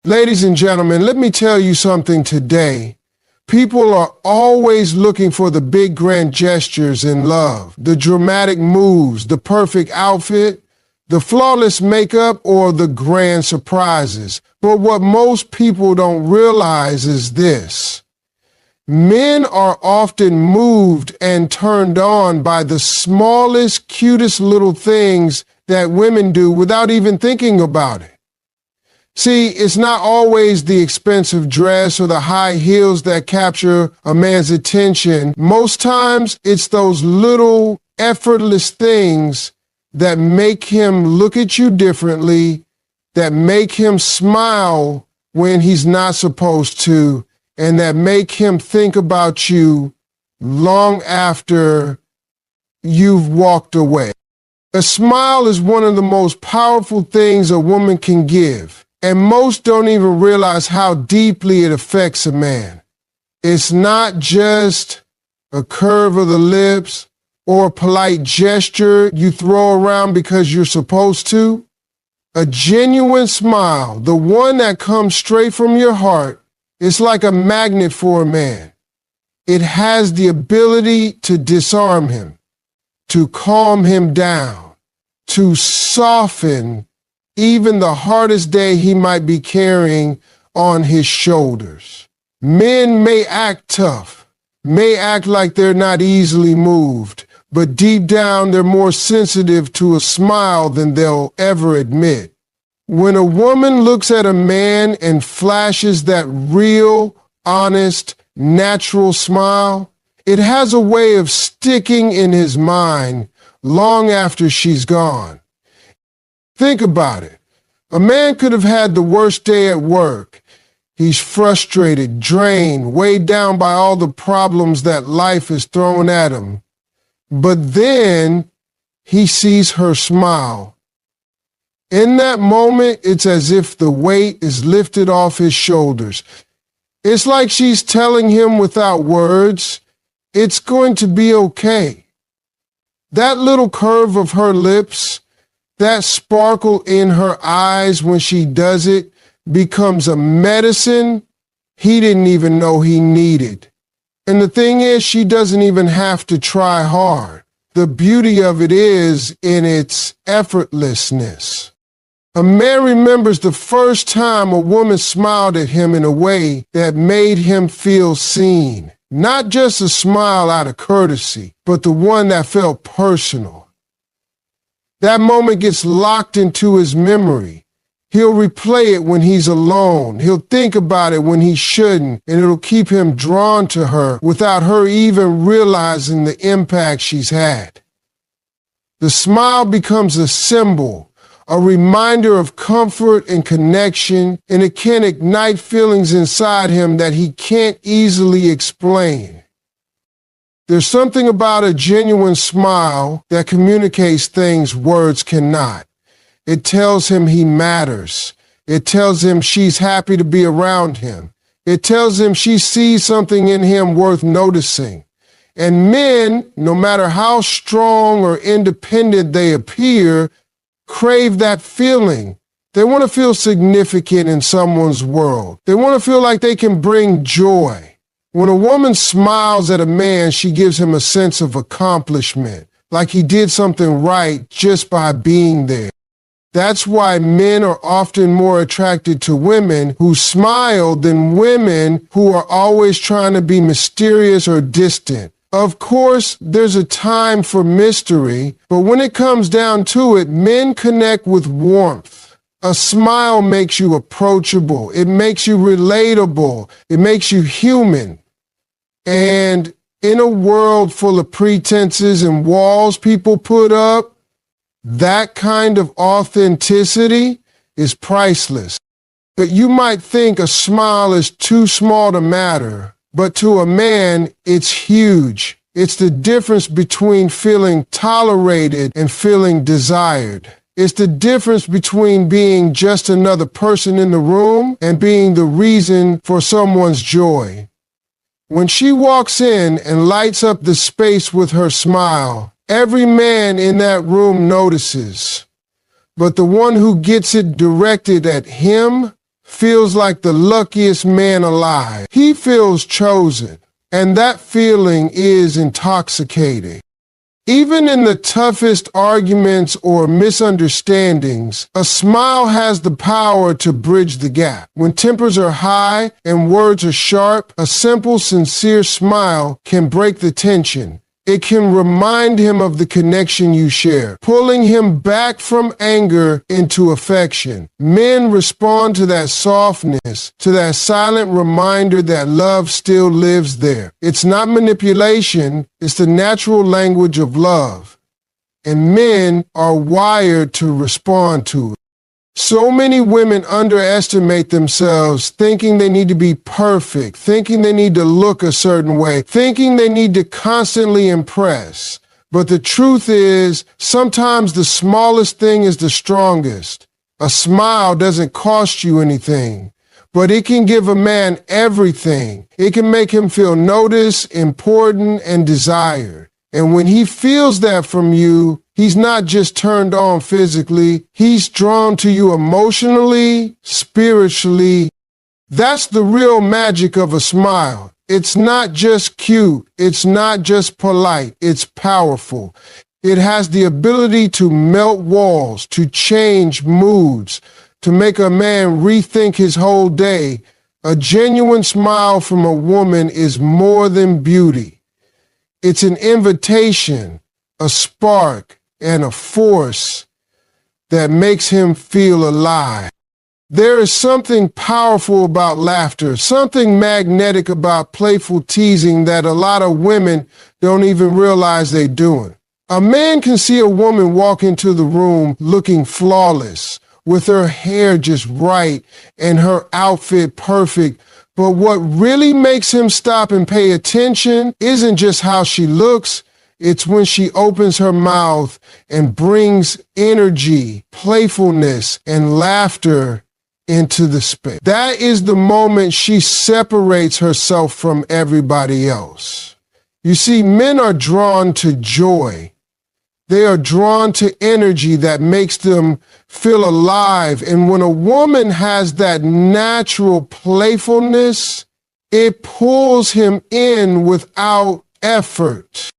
Ladies and gentlemen, let me tell you something today. People are always looking for the big grand gestures in love, the dramatic moves, the perfect outfit, the flawless makeup, or the grand surprises. But what most people don't realize is this. Men are often moved and turned on by the smallest, cutest little things that women do without even thinking about it. See, it's not always the expensive dress or the high heels that capture a man's attention. Most times, it's those little effortless things that make him look at you differently, that make him smile when he's not supposed to, and that make him think about you long after you've walked away. A smile is one of the most powerful things a woman can give. And most don't even realize how deeply it affects a man. It's not just a curve of the lips or a polite gesture you throw around because you're supposed to. A genuine smile, the one that comes straight from your heart, is like a magnet for a man. It has the ability to disarm him, to calm him down, to soften even the hardest day he might be carrying on his shoulders. Men may act tough, may act like they're not easily moved, but deep down they're more sensitive to a smile than they'll ever admit. When a woman looks at a man and flashes that real, honest, natural smile, it has a way of sticking in his mind long after she's gone. Think about it. A man could have had the worst day at work. He's frustrated, drained, weighed down by all the problems that life has thrown at him. But then he sees her smile. In that moment, it's as if the weight is lifted off his shoulders. It's like she's telling him without words, it's going to be okay. That little curve of her lips, that sparkle in her eyes when she does it, becomes a medicine he didn't even know he needed. And the thing is, she doesn't even have to try hard. The beauty of it is in its effortlessness. A man remembers the first time a woman smiled at him in a way that made him feel seen. Not just a smile out of courtesy, but the one that felt personal. That moment gets locked into his memory. He'll replay it when he's alone. He'll think about it when he shouldn't, and it'll keep him drawn to her without her even realizing the impact she's had. The smile becomes a symbol, a reminder of comfort and connection, and it can ignite feelings inside him that he can't easily explain. There's something about a genuine smile that communicates things words cannot. It tells him he matters. It tells him she's happy to be around him. It tells him she sees something in him worth noticing. And men, no matter how strong or independent they appear, crave that feeling. They want to feel significant in someone's world. They want to feel like they can bring joy. When a woman smiles at a man, she gives him a sense of accomplishment, like he did something right just by being there. That's why men are often more attracted to women who smile than women who are always trying to be mysterious or distant. Of course, there's a time for mystery, but when it comes down to it, men connect with warmth. A smile makes you approachable. It makes you relatable. It makes you human. And in a world full of pretenses and walls people put up, that kind of authenticity is priceless. But you might think a smile is too small to matter, but to a man, it's huge. It's the difference between feeling tolerated and feeling desired. It's the difference between being just another person in the room and being the reason for someone's joy. When she walks in and lights up the space with her smile, every man in that room notices. But the one who gets it directed at him feels like the luckiest man alive. He feels chosen, and that feeling is intoxicating. Even in the toughest arguments or misunderstandings, a smile has the power to bridge the gap. When tempers are high and words are sharp, a simple, sincere smile can break the tension. It can remind him of the connection you share, pulling him back from anger into affection. Men respond to that softness, to that silent reminder that love still lives there. It's not manipulation, it's the natural language of love. And men are wired to respond to it. So many women underestimate themselves, thinking they need to be perfect, thinking they need to look a certain way, thinking they need to constantly impress. But the truth is, sometimes the smallest thing is the strongest. A smile doesn't cost you anything, but it can give a man everything. It can make him feel noticed, important, and desired. And when he feels that from you, he's not just turned on physically, he's drawn to you emotionally, spiritually. That's the real magic of a smile. It's not just cute, it's not just polite, it's powerful. It has the ability to melt walls, to change moods, to make a man rethink his whole day. A genuine smile from a woman is more than beauty. It's an invitation, a spark, and a force that makes him feel alive. There is something powerful about laughter, something magnetic about playful teasing that a lot of women don't even realize they're doing. A man can see a woman walk into the room looking flawless, with her hair just right and her outfit perfect. But what really makes him stop and pay attention isn't just how she looks, it's when she opens her mouth and brings energy, playfulness, and laughter into the space. That is the moment she separates herself from everybody else. You see, men are drawn to joy. They are drawn to energy that makes them feel alive. And when a woman has that natural playfulness, it pulls him in without effort.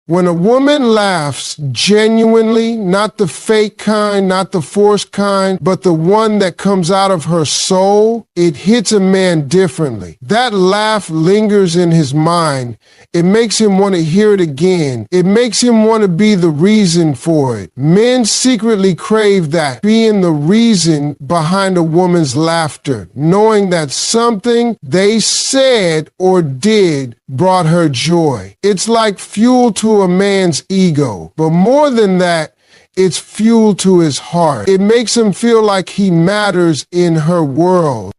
When a woman laughs genuinely, not the fake kind, not the forced kind, but the one that comes out of her soul, it hits a man differently. That laugh lingers in his mind. It makes him want to hear it again. It makes him want to be the reason for it. Men secretly crave that, being the reason behind a woman's laughter, knowing that something they said or did brought her joy. It's like fuel to a man's ego, but more than that, it's fuel to his heart. It makes him feel like he matters in her world.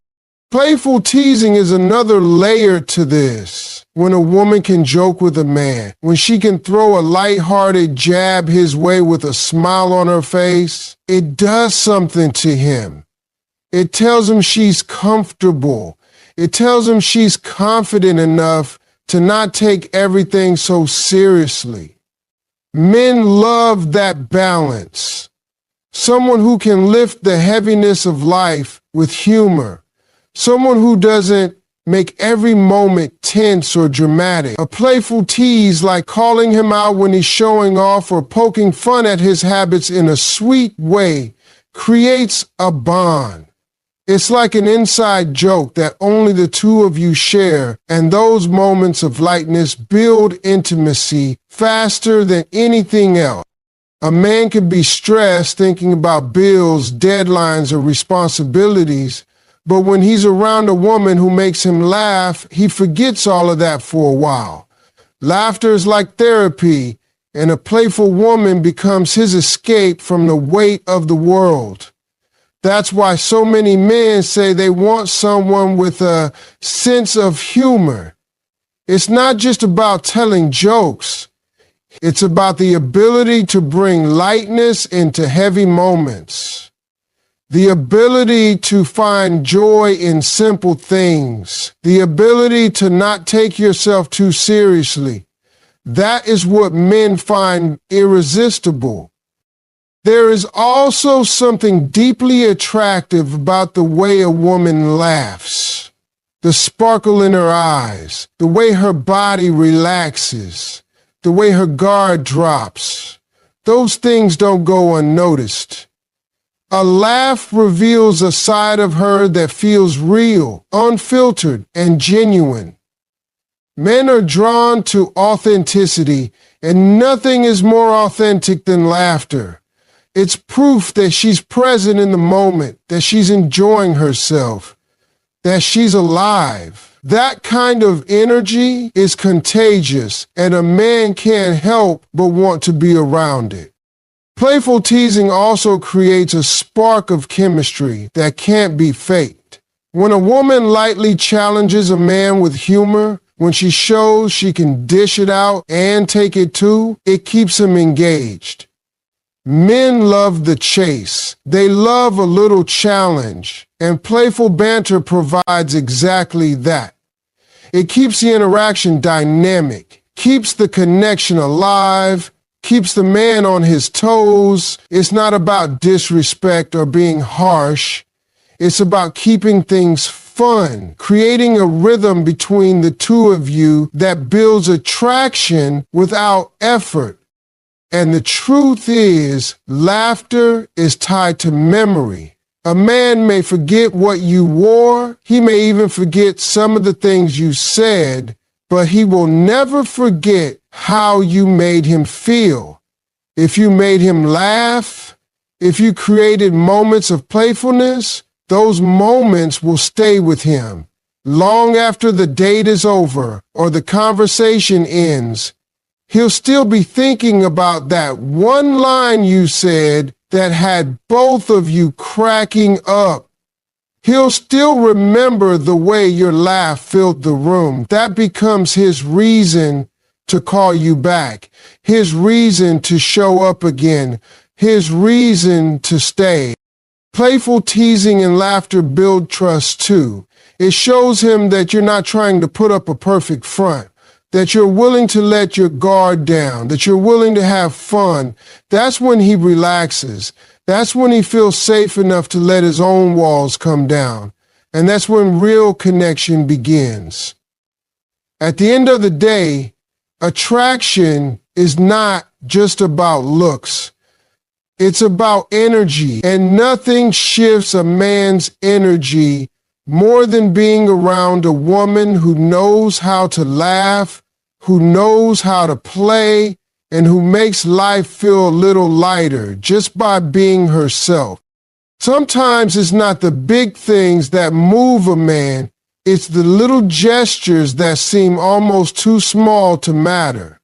Playful teasing is another layer to this. When a woman can joke with a man, when she can throw a lighthearted jab his way with a smile on her face, it does something to him. It tells him she's comfortable. It tells him she's confident enough to not take everything so seriously. Men love that balance. Someone who can lift the heaviness of life with humor. Someone who doesn't make every moment tense or dramatic. A playful tease like calling him out when he's showing off or poking fun at his habits in a sweet way creates a bond. It's like an inside joke that only the two of you share, and those moments of lightness build intimacy faster than anything else. A man can be stressed thinking about bills, deadlines, or responsibilities, but when he's around a woman who makes him laugh, he forgets all of that for a while. Laughter is like therapy, and a playful woman becomes his escape from the weight of the world. That's why so many men say they want someone with a sense of humor. It's not just about telling jokes. It's about the ability to bring lightness into heavy moments. The ability to find joy in simple things. The ability to not take yourself too seriously. That is what men find irresistible. There is also something deeply attractive about the way a woman laughs. The sparkle in her eyes, the way her body relaxes, the way her guard drops. Those things don't go unnoticed. A laugh reveals a side of her that feels real, unfiltered, and genuine. Men are drawn to authenticity, and nothing is more authentic than laughter. It's proof that she's present in the moment, that she's enjoying herself, that she's alive. That kind of energy is contagious, and a man can't help but want to be around it. Playful teasing also creates a spark of chemistry that can't be faked. When a woman lightly challenges a man with humor, when she shows she can dish it out and take it too, it keeps him engaged. Men love the chase. They love a little challenge, and playful banter provides exactly that. It keeps the interaction dynamic, keeps the connection alive, keeps the man on his toes. It's not about disrespect or being harsh. It's about keeping things fun, creating a rhythm between the two of you that builds attraction without effort. And the truth is, laughter is tied to memory. A man may forget what you wore, he may even forget some of the things you said, but he will never forget how you made him feel. If you made him laugh, if you created moments of playfulness, those moments will stay with him. Long after the date is over or the conversation ends, he'll still be thinking about that one line you said that had both of you cracking up. He'll still remember the way your laugh filled the room. That becomes his reason to call you back, his reason to show up again, his reason to stay. Playful teasing and laughter build trust too. It shows him that you're not trying to put up a perfect front, that you're willing to let your guard down, that you're willing to have fun. That's when he relaxes. That's when he feels safe enough to let his own walls come down. And that's when real connection begins. At the end of the day, attraction is not just about looks. It's about energy, and nothing shifts a man's energy more than being around a woman who knows how to laugh, who knows how to play, and who makes life feel a little lighter just by being herself. Sometimes it's not the big things that move a man, it's the little gestures that seem almost too small to matter.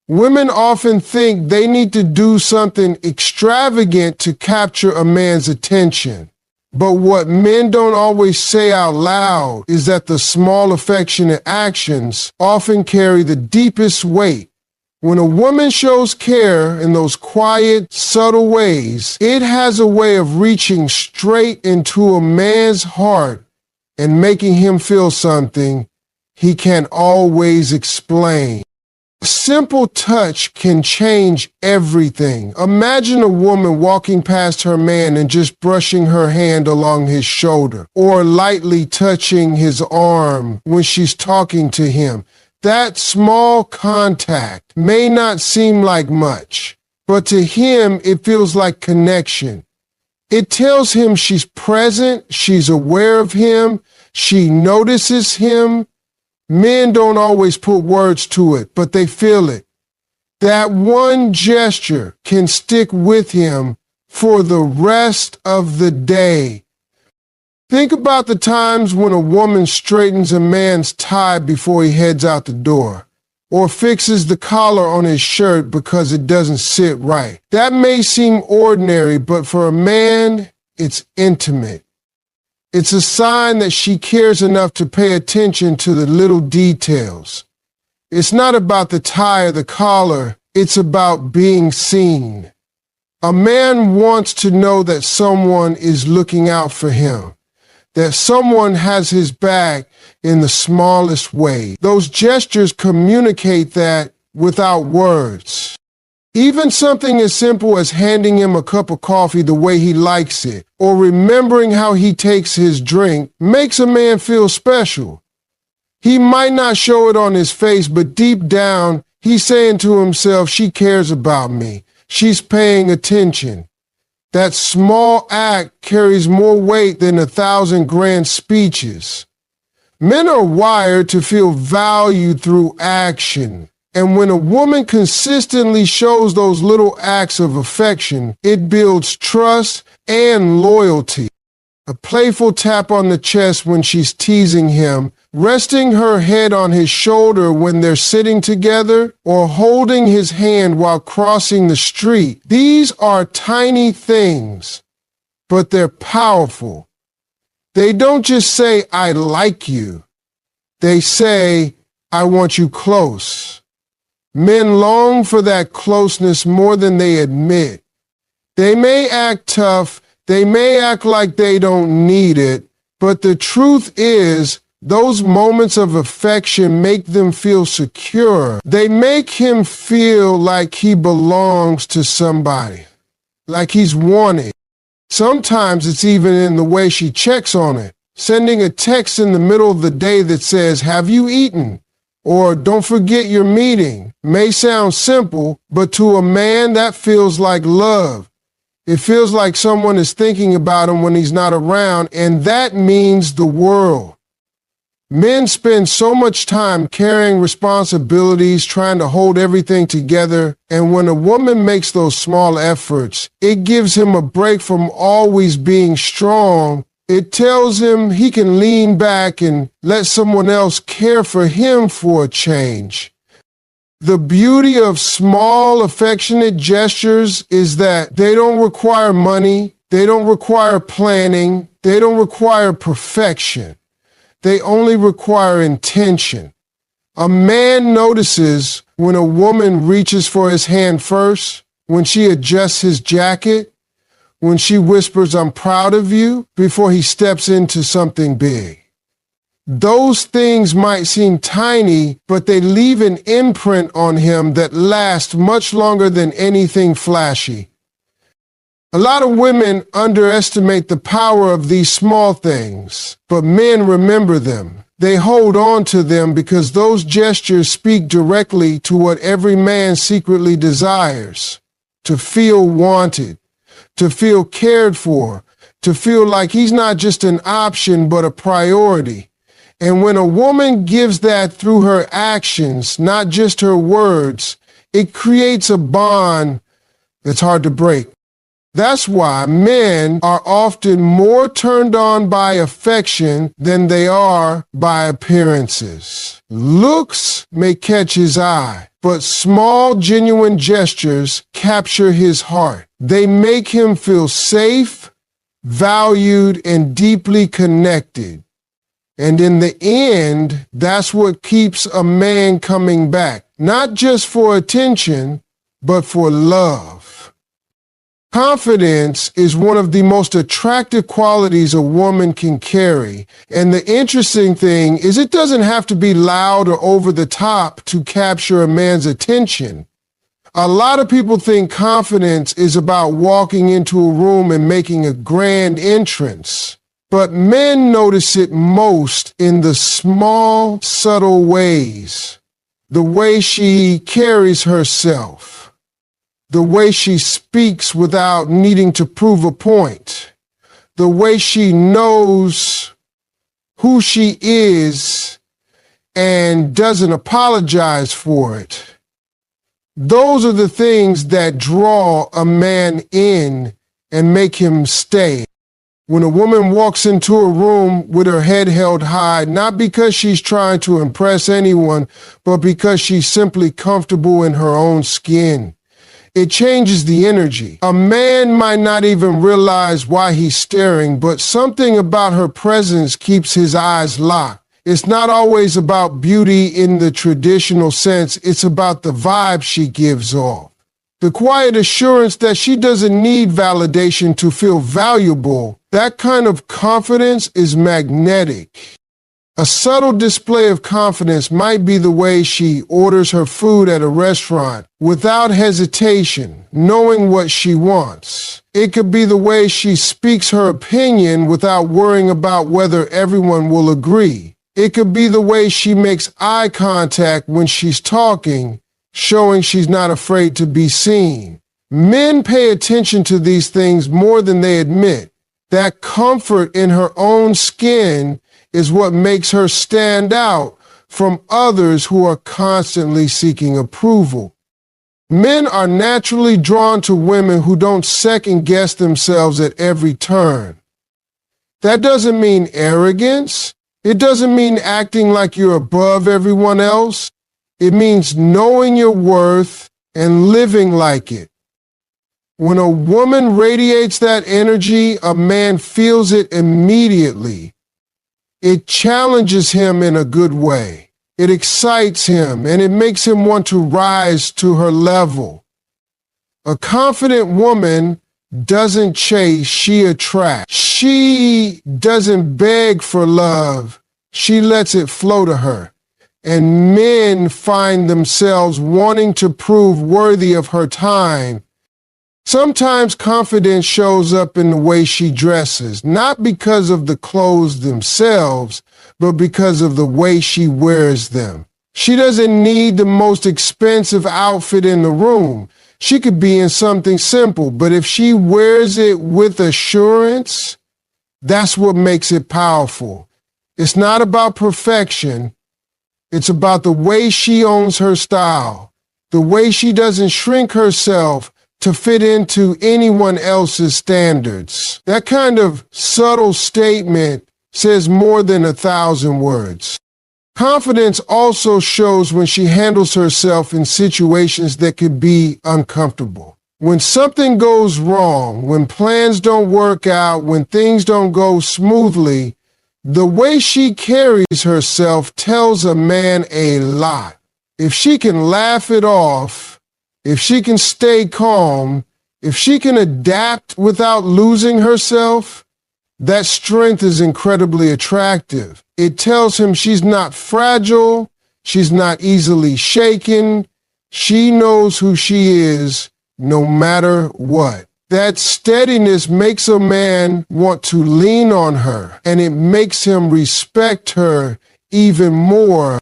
Women often think they need to do something extravagant to capture a man's attention. But what men don't always say out loud is that the small affectionate actions often carry the deepest weight. When a woman shows care in those quiet, subtle ways, it has a way of reaching straight into a man's heart and making him feel something he can't always explain. A simple touch can change everything. Imagine a woman walking past her man and just brushing her hand along his shoulder, or lightly touching his arm when she's talking to him. That small contact may not seem like much, but to him it feels like connection. It tells him she's present, she's aware of him, she notices him. Men don't always put words to it, but they feel it. That one gesture can stick with him for the rest of the day. Think about the times when a woman straightens a man's tie before he heads out the door, or fixes the collar on his shirt because it doesn't sit right. That may seem ordinary, but for a man, it's intimate. It's a sign that she cares enough to pay attention to the little details. It's not about the tie or the collar, it's about being seen. A man wants to know that someone is looking out for him, that someone has his back in the smallest way. Those gestures communicate that without words. Even something as simple as handing him a cup of coffee the way he likes it, or remembering how he takes his drink, makes a man feel special. He might not show it on his face, but deep down, he's saying to himself, she cares about me. She's paying attention. That small act carries more weight than 1,000 grand speeches. Men are wired to feel valued through action. And when a woman consistently shows those little acts of affection, it builds trust and loyalty. A playful tap on the chest when she's teasing him, resting her head on his shoulder when they're sitting together, or holding his hand while crossing the street. These are tiny things, but they're powerful. They don't just say, I like you. They say, I want you close. Men long for that closeness more than they admit. They may act tough, they may act like they don't need it, but the truth is, those moments of affection make them feel secure. They make him feel like he belongs to somebody, like he's wanted. Sometimes it's even in the way she checks on it, sending a text in the middle of the day that says, have you eaten? Or don't forget your meeting. May sound simple, but to a man that feels like love. It feels like someone is thinking about him when he's not around, and that means the world. Men spend so much time carrying responsibilities, trying to hold everything together, and when a woman makes those small efforts, it gives him a break from always being strong. It tells him he can lean back and let someone else care for him for a change. The beauty of small, affectionate gestures is that they don't require money, they don't require planning, they don't require perfection. They only require intention. A man notices when a woman reaches for his hand first, when she adjusts his jacket, when she whispers, I'm proud of you, before he steps into something big. Those things might seem tiny, but they leave an imprint on him that lasts much longer than anything flashy. A lot of women underestimate the power of these small things, but men remember them. They hold on to them because those gestures speak directly to what every man secretly desires: to feel wanted, to feel cared for, to feel like he's not just an option but a priority. And when a woman gives that through her actions, not just her words, it creates a bond that's hard to break. That's why men are often more turned on by affection than they are by appearances. Looks may catch his eye, but small, genuine gestures capture his heart. They make him feel safe, valued, and deeply connected. And in the end, that's what keeps a man coming back, not just for attention, but for love. Confidence is one of the most attractive qualities a woman can carry. And the interesting thing is it doesn't have to be loud or over the top to capture a man's attention. A lot of people think confidence is about walking into a room and making a grand entrance. But men notice it most in the small, subtle ways. The way she carries herself. The way she speaks without needing to prove a point. The way she knows who she is and doesn't apologize for it. Those are the things that draw a man in and make him stay. When a woman walks into a room with her head held high, not because she's trying to impress anyone, but because she's simply comfortable in her own skin, it changes the energy. A man might not even realize why he's staring, but something about her presence keeps his eyes locked. It's not always about beauty in the traditional sense, it's about the vibe she gives off. The quiet assurance that she doesn't need validation to feel valuable. That kind of confidence is magnetic. A subtle display of confidence might be the way she orders her food at a restaurant without hesitation, knowing what she wants. It could be the way she speaks her opinion without worrying about whether everyone will agree. It could be the way she makes eye contact when she's talking, showing she's not afraid to be seen. Men pay attention to these things more than they admit. That comfort in her own skin is what makes her stand out from others who are constantly seeking approval. Men are naturally drawn to women who don't second-guess themselves at every turn. That doesn't mean arrogance. It doesn't mean acting like you're above everyone else. It means knowing your worth and living like it. When a woman radiates that energy, a man feels it immediately. It challenges him in a good way. It excites him, and it makes him want to rise to her level. A confident woman doesn't chase, she attracts. She doesn't beg for love, she lets it flow to her. And men find themselves wanting to prove worthy of her time. Sometimes confidence shows up in the way she dresses, not because of the clothes themselves, but because of the way she wears them. She doesn't need the most expensive outfit in the room. She could be in something simple, but if she wears it with assurance, that's what makes it powerful. It's not about perfection. It's about the way she owns her style, the way she doesn't shrink herself to fit into anyone else's standards. That kind of subtle statement says more than 1,000 words. Confidence also shows when she handles herself in situations that could be uncomfortable. When something goes wrong, when plans don't work out, when things don't go smoothly, the way she carries herself tells a man a lot. If she can laugh it off, if she can stay calm, if she can adapt without losing herself, that strength is incredibly attractive. It tells him she's not fragile, she's not easily shaken, she knows who she is no matter what. That steadiness makes a man want to lean on her, and it makes him respect her even more.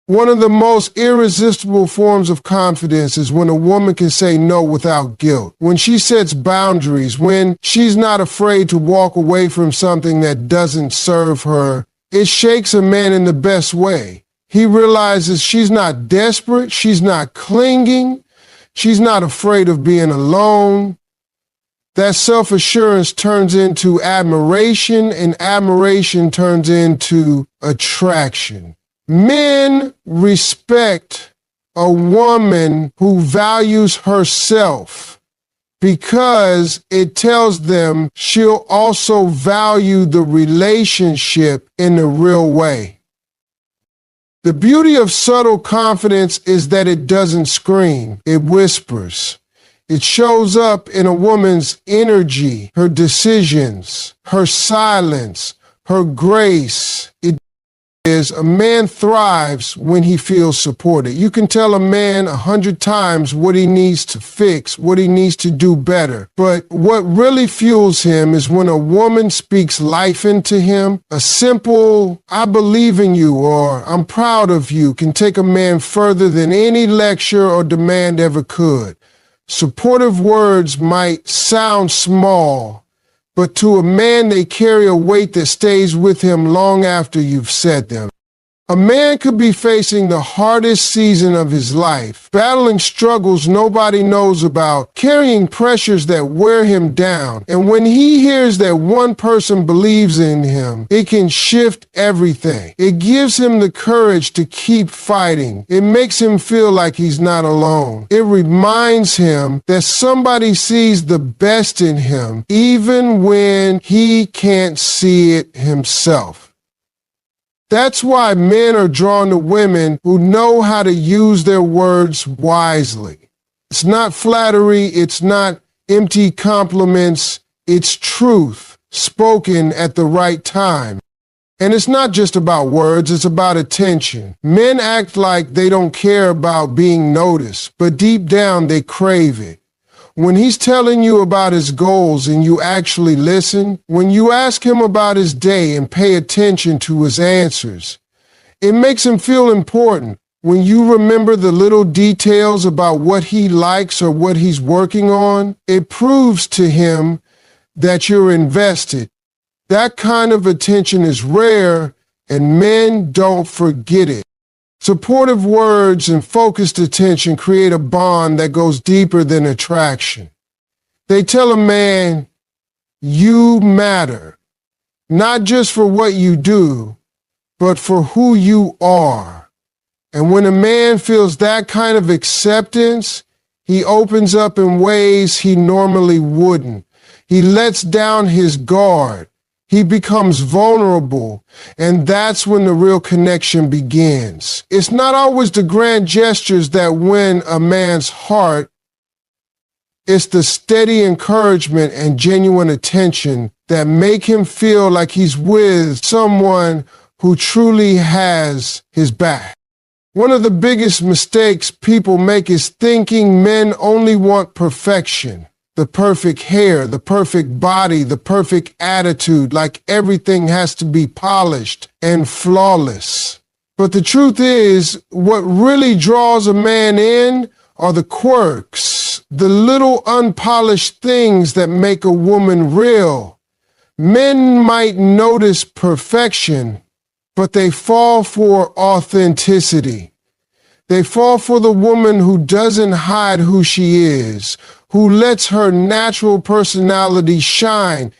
One of the most irresistible forms of confidence is when a woman can say no without guilt. When she sets boundaries, when she's not afraid to walk away from something that doesn't serve her, it shakes a man in the best way. He realizes she's not desperate, she's not clinging, she's not afraid of being alone. That self-assurance turns into admiration, and admiration turns into attraction. Men respect a woman who values herself because it tells them she'll also value the relationship in a real way. The beauty of subtle confidence is that it doesn't scream, it whispers. It shows up in a woman's energy, her decisions, her silence, her grace. A man thrives when he feels supported. You can tell a man 100 times what he needs to fix, what he needs to do better. But what really fuels him is when a woman speaks life into him. A simple, "I believe in you," or "I'm proud of you," can take a man further than any lecture or demand ever could. Supportive words might sound small, but to a man, they carry a weight that stays with him long after you've said them. A man could be facing the hardest season of his life, battling struggles nobody knows about, carrying pressures that wear him down. And when he hears that one person believes in him, it can shift everything. It gives him the courage to keep fighting. It makes him feel like he's not alone. It reminds him that somebody sees the best in him, even when he can't see it himself. That's why men are drawn to women who know how to use their words wisely. It's not flattery, it's not empty compliments, it's truth spoken at the right time. And it's not just about words, it's about attention. Men act like they don't care about being noticed, but deep down they crave it. When he's telling you about his goals and you actually listen, when you ask him about his day and pay attention to his answers, it makes him feel important. When you remember the little details about what he likes or what he's working on, it proves to him that you're invested. That kind of attention is rare, and men don't forget it. Supportive words and focused attention create a bond that goes deeper than attraction. They tell a man, you matter, not just for what you do, but for who you are. And when a man feels that kind of acceptance, he opens up in ways he normally wouldn't. He lets down his guard. He becomes vulnerable, and that's when the real connection begins. It's not always the grand gestures that win a man's heart. It's the steady encouragement and genuine attention that make him feel like he's with someone who truly has his back. One of the biggest mistakes people make is thinking men only want perfection. The perfect hair, the perfect body, the perfect attitude, like everything has to be polished and flawless. But the truth is, what really draws a man in are the quirks, the little unpolished things that make a woman real. Men might notice perfection, but they fall for authenticity. They fall for the woman who doesn't hide who she is, who lets her natural personality shine